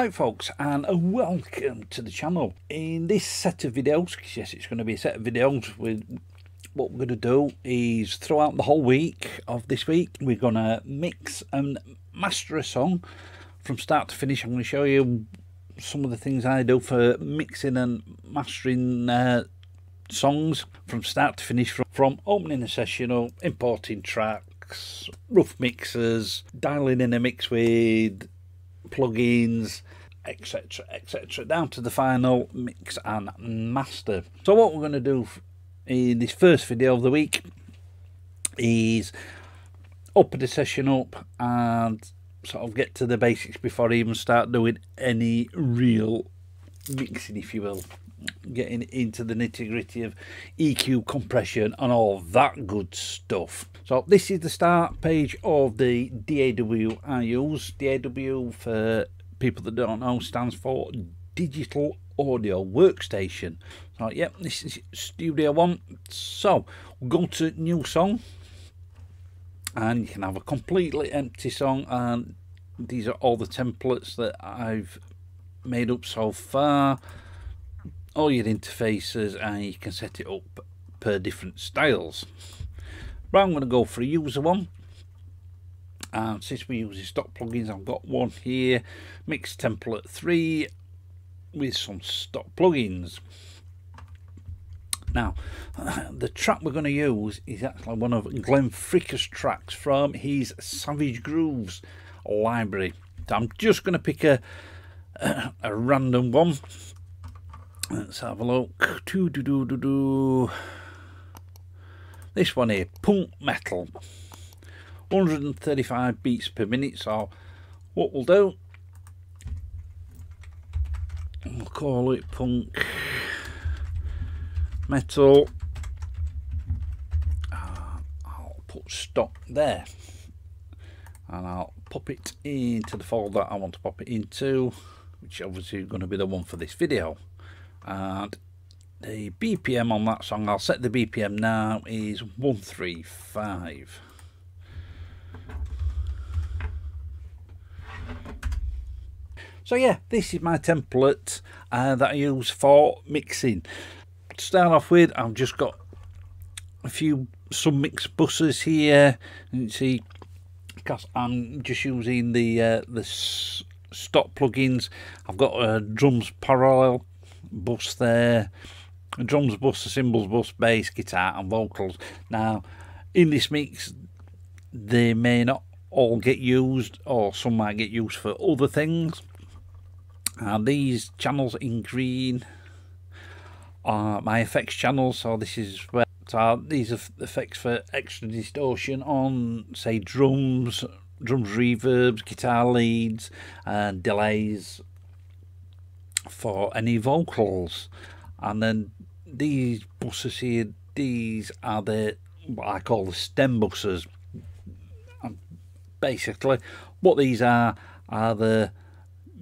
Alright folks, and welcome to the channel. In this set of videos, yes, it's going to be a set of videos, with what we're going to do is throughout the whole week of this week, we're going to mix and master a song from start to finish. I'm going to show you some of the things I do for mixing and mastering songs from start to finish, from opening a session up, importing tracks, rough mixers, dialing in a mix with plugins, etc, etc, down to the final mix and master. So what we're going to do in this first video of the week is open the session up and sort of get to the basics before I even start doing any real mixing, if you will, getting into the nitty-gritty of EQ, compression and all that good stuff. So this is the start page of the DAW I use. DAW, for people that don't know, stands for Digital Audio Workstation. So yep, this is Studio One. So we'll go to new song, and you can have a completely empty song, and these are all the templates that I've made up so far, all your interfaces, and you can set it up per different styles. But I'm going to go for a user one, and since we're using stock plugins, I've got one here, mix template 3 with some stock plugins. Now the track we're going to use is actually one of Glenn Fricker's tracks from his Savage Grooves library. So I'm just going to pick a random one. Let's have a look. This one here, Punk Metal, 135 beats per minute. So what we'll do, we'll call it Punk Metal. I'll put stock there, and I'll pop it into the folder I want to pop it into, which obviously is going to be the one for this video. And the BPM on that song, I'll set the BPM now, is 135. So yeah, this is my template that I use for mixing. To start off with, I've just got a few submix buses here, and you see, because I'm just using the stock plugins. I've got a drums parallel bus there, a drums bus, a cymbals bus, bass, guitar and vocals. Now in this mix they may not all get used, or some might get used for other things. And these channels in green are my effects channels. So this is where, so these are effects for extra distortion on, say, drums reverbs, guitar leads and delays for any vocals. And then these buses here, these are the, what I call the stem buses. And basically what these are the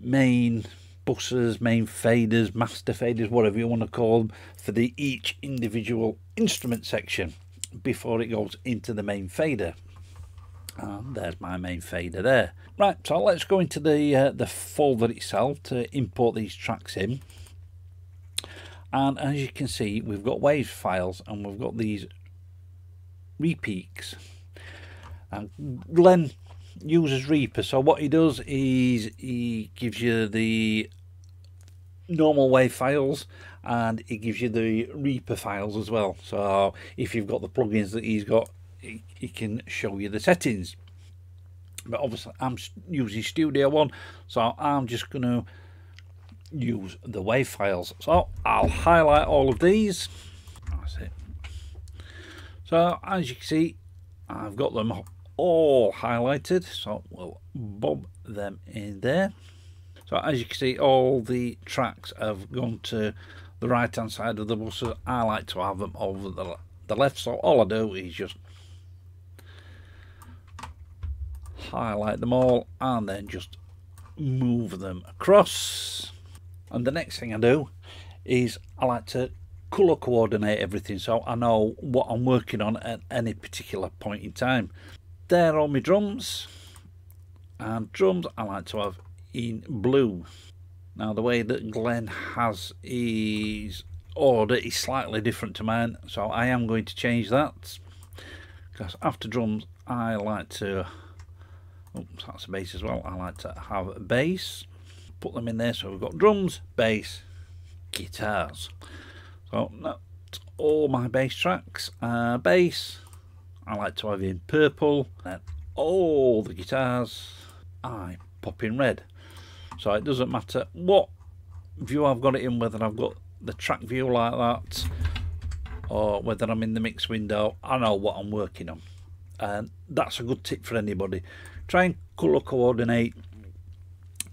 main buses, main faders, master faders, whatever you want to call them, for the each individual instrument section before it goes into the main fader. And there's my main fader there. Right, so let's go into the folder itself to import these tracks in. And as you can see, we've got wave files and we've got these repeats. And Glenn uses Reaper, so what he does is he gives you the normal wave files and he gives you the Reaper files as well. So if you've got the plugins that he's got, he can show you the settings. But obviously I'm using Studio One, so I'm just going to use the wave files. So I'll highlight all of these. That's it. So as you can see, I've got them all highlighted, so we'll bob them in there. So as you can see, all the tracks have gone to the right hand side of the buses. I like to have them over the left, so all I do is just highlight them all and then just move them across. And the next thing I do is I like to colour coordinate everything, so I know what I'm working on at any particular point in time. There are all my drums, and drums I like to have in blue. Now the way that Glenn has his order is slightly different to mine, so I am going to change that, because after drums I like to, oops, that's a bass as well, I like to have a bass, put them in there. So we've got drums, bass, guitars. So that's all my bass tracks. Bass I like to have in purple, and all the guitars I pop in red. So it doesn't matter what view I've got it in, whether I've got the track view like that or whether I'm in the mix window, I know what I'm working on. And that's a good tip for anybody. Try and colour coordinate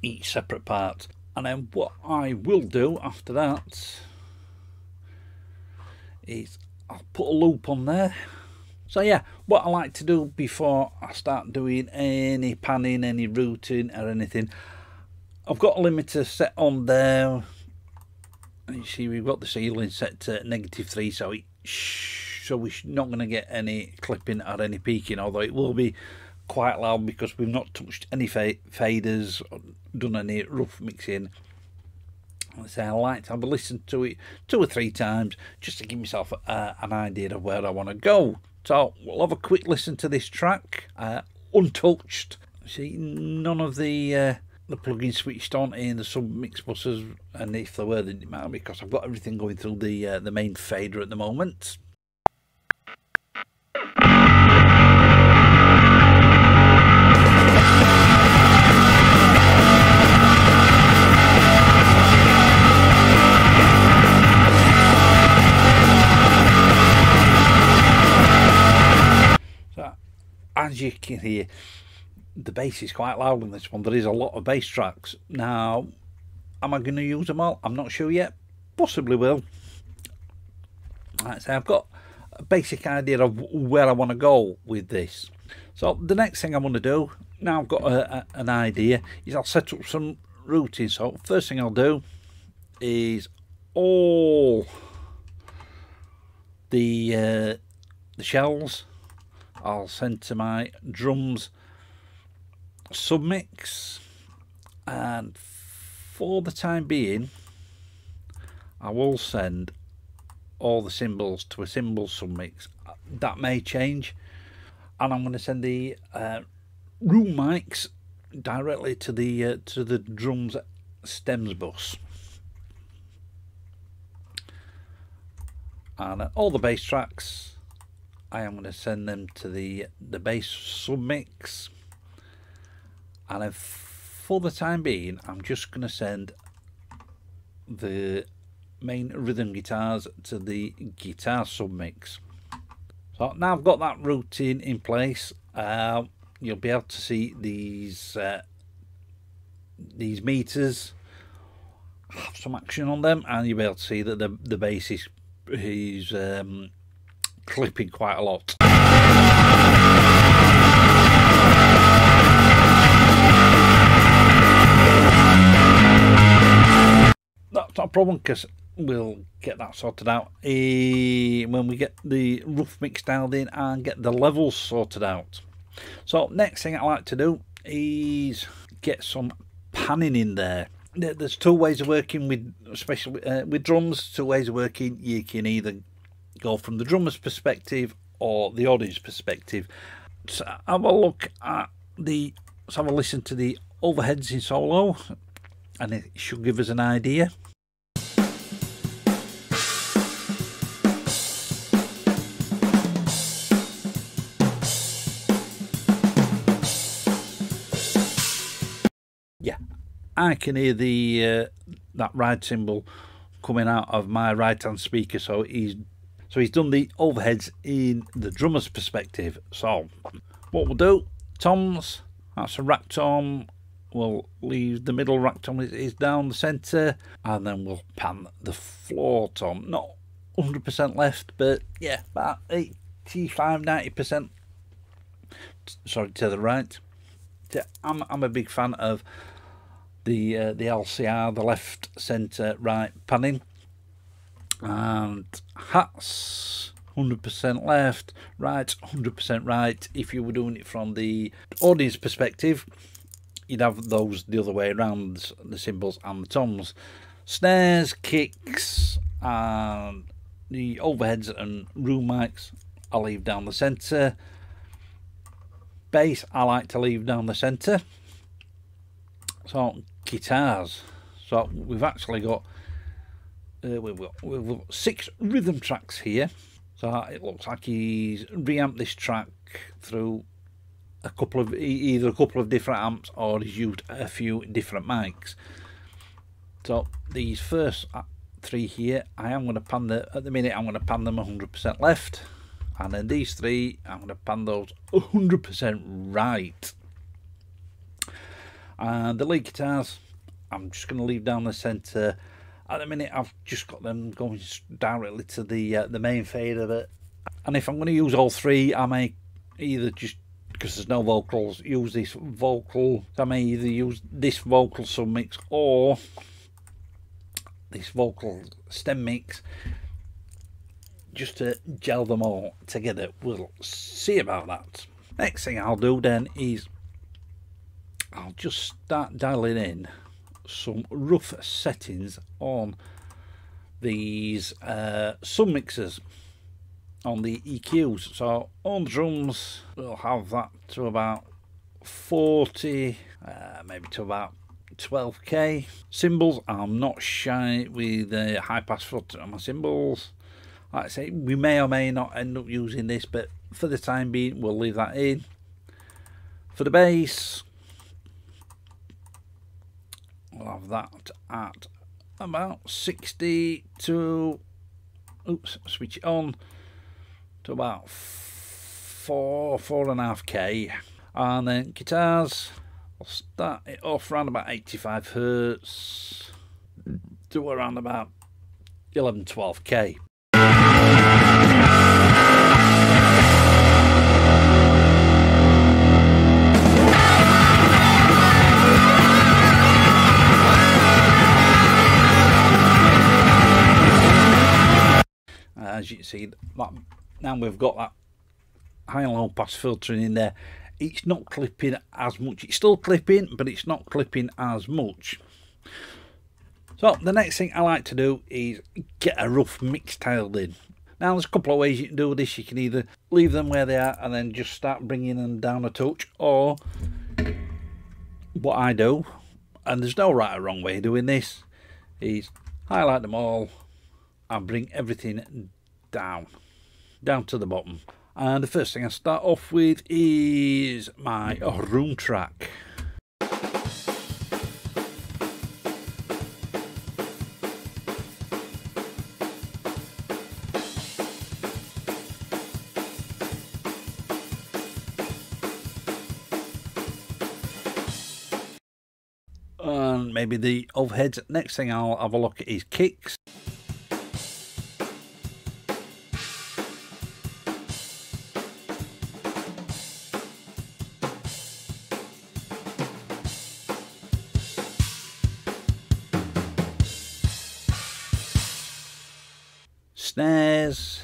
each separate part. And then what I will do after that is I'll put a loop on there. So yeah, what I like to do before I start doing any panning, any routing or anything, I've got a limiter set on there. You see we've got the ceiling set to -3, so we're not going to get any clipping or any peaking, although it will be quite loud because we've not touched any faders or done any rough mixing. I like to have a listen to it 2 or 3 times just to give myself an idea of where I want to go. So we'll have a quick listen to this track, untouched. See, none of the plugins switched on in the sub mix buses, and if there were, they didn't matter because I've got everything going through the main fader at the moment. So, as you can hear, the bass is quite loud on this one. There is a lot of bass tracks. Now, am I going to use them all? I'm not sure yet. Possibly will. Like I say, I've got a basic idea of where I want to go with this. So the next thing I want to do, now I've got an idea, is I'll set up some routing. So first thing I'll do is all the shells I'll send to my drums submix, and for the time being I will send all the cymbals to a cymbal submix. That may change, and I'm going to send the room mics directly to the drums stems bus, and all the bass tracks I am going to send them to the bass submix. And then for the time being, I'm just going to send the main rhythm guitars to the guitar submix. So now I've got that routine in place, you'll be able to see these meters have some action on them, and you'll be able to see that the bass is clipping quite a lot. That's not a problem because we'll get that sorted out when we get the rough mix dialed in and get the levels sorted out. So next thing I like to do is get some panning in there. There's 2 ways of working with, especially with drums, 2 ways of working. You can either go from the drummer's perspective or the audience perspective. So have a look at let's have a listen to the overheads in solo, and it should give us an idea. Yeah, I can hear that ride cymbal coming out of my right hand speaker, so he's done the overheads in the drummer's perspective. So what we'll do, toms, that's a rack tom. We'll leave the middle rack tom is down the centre, and then we'll pan the floor tom. Not 100% left, but yeah, about 85–90%. Sorry, to the right. I'm a big fan of the LCR, the left, centre, right panning. And hats 100% left, right 100% right. If you were doing it from the audience perspective, you'd have those the other way around, the cymbals and the toms. Snares, kicks, and the overheads and room mics I leave down the centre. Bass I like to leave down the centre. So guitars. So we've actually got we've got 6 rhythm tracks here. So it looks like he's reamped this track through either a couple of different amps, or he's used a few different mics. So these first 3 here, I am going to pan at the minute I'm going to pan them 100% left, and then these 3 I'm going to pan those 100% right. And the lead guitars I'm just going to leave down the centre. At the minute I've just got them going directly to the main fader bit, and if I'm going to use all 3, I may either, just because there's no vocals, use this vocal. So I may either use this vocal submix or this vocal stem mix, just to gel them all together. We'll see about that. Next thing I'll do then is I'll just start dialing in some rough settings on these submixers, on the EQs. So on drums we'll have that to about 40, maybe to about 12k. Cymbals, I'm not shy with the high pass filter on my cymbals. Like I say, we may or may not end up using this, but for the time being we'll leave that in. For the bass, we'll have that at about 60 to, oops, switch it on to about 4.5k. And then guitars, I'll start it off around about 85 Hertz to around about 11-12k. As you can see, now we've got that high and low pass filtering in there. It's not clipping as much. It's still clipping, but it's not clipping as much. So the next thing I like to do is get a rough mix tiled in. Now there's a couple of ways you can do this. You can either leave them where they are and then just start bringing them down a touch, or what I do, and there's no right or wrong way of doing this, is highlight them all and bring everything down to the bottom. And the first thing I start off with is my room track. And maybe the overheads. Next thing I'll have a look at is kicks. Snares,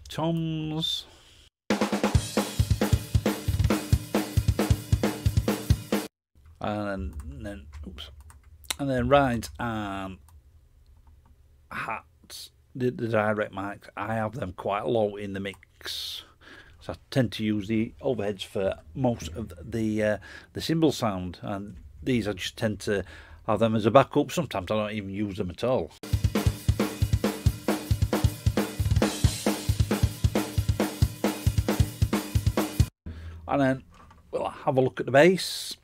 toms, and then rides and hats. The direct mics, I have them quite low in the mix, so I tend to use the overheads for most of the cymbal sound, and these I just tend to have them as a backup. Sometimes I don't even use them at all. And then we'll have a look at the bass.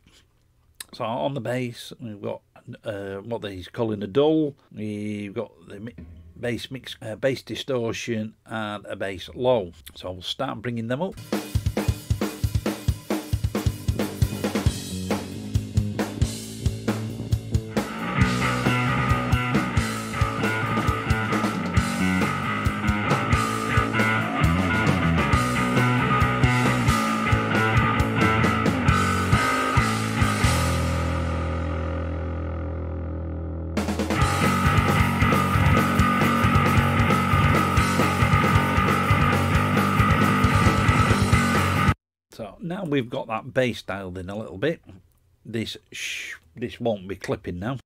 So on the bass we've got what he's calling a dull. We've got the bass mix, bass distortion, and a bass low. So we'll start bringing them up. now we've got that bass dialed in a little bit, this won't be clipping now.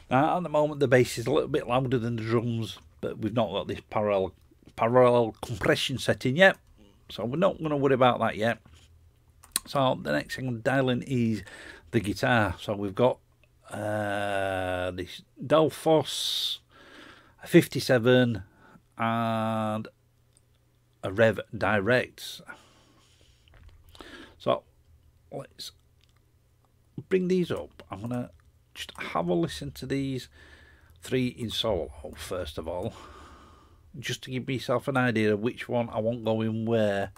Now, at the moment the bass is a little bit louder than the drums, but we've not got this parallel compression setting yet, so we're not going to worry about that yet. So the next thing I'm dialing is the guitar. So we've got this Delphos, a 57 and a Rev Direct. So let's bring these up. I'm going to just have a listen to these three in solo first of all, just to give myself an idea of which one I want going where.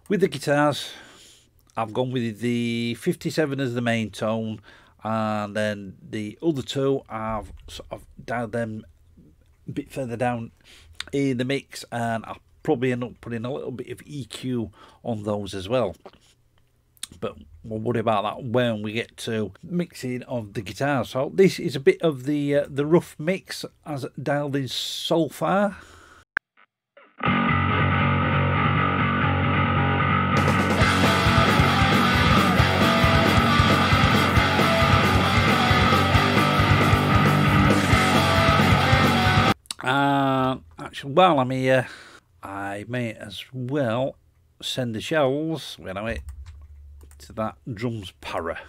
With the guitars, I've gone with the 57 as the main tone, and then the other two I've sort of dialed them a bit further down in the mix, and I'll probably end up putting a little bit of EQ on those as well. But we'll worry about that when we get to mixing of the guitars. So this is a bit of the rough mix as dialed in so far. Actually, while I'm here, I may as well send the shells, wait a minute, to that drums para.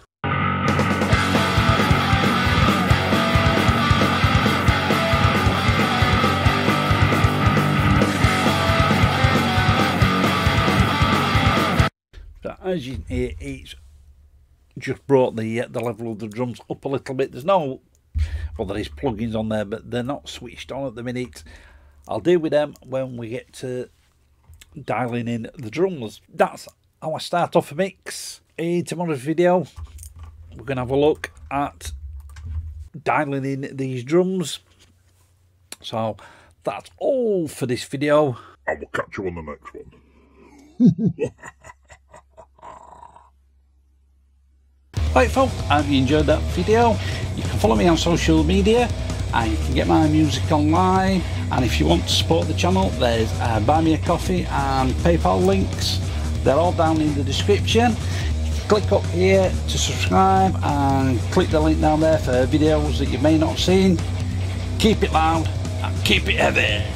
So as you can hear, it's just brought the level of the drums up a little bit. There's no, well, there is plugins on there, but they're not switched on at the minute. I'll deal with them when we get to dialing in the drums. That's how I start off a mix. In tomorrow's video, we're going to have a look at dialing in these drums. So that's all for this video. I will catch you on the next one. Right folks, I hope you enjoyed that video. You can follow me on social media and you can get my music online, and if you want to support the channel, there's Buy Me a Coffee and PayPal links. They're all down in the description. Click up here to subscribe and click the link down there for videos that you may not have seen. Keep it loud and keep it heavy.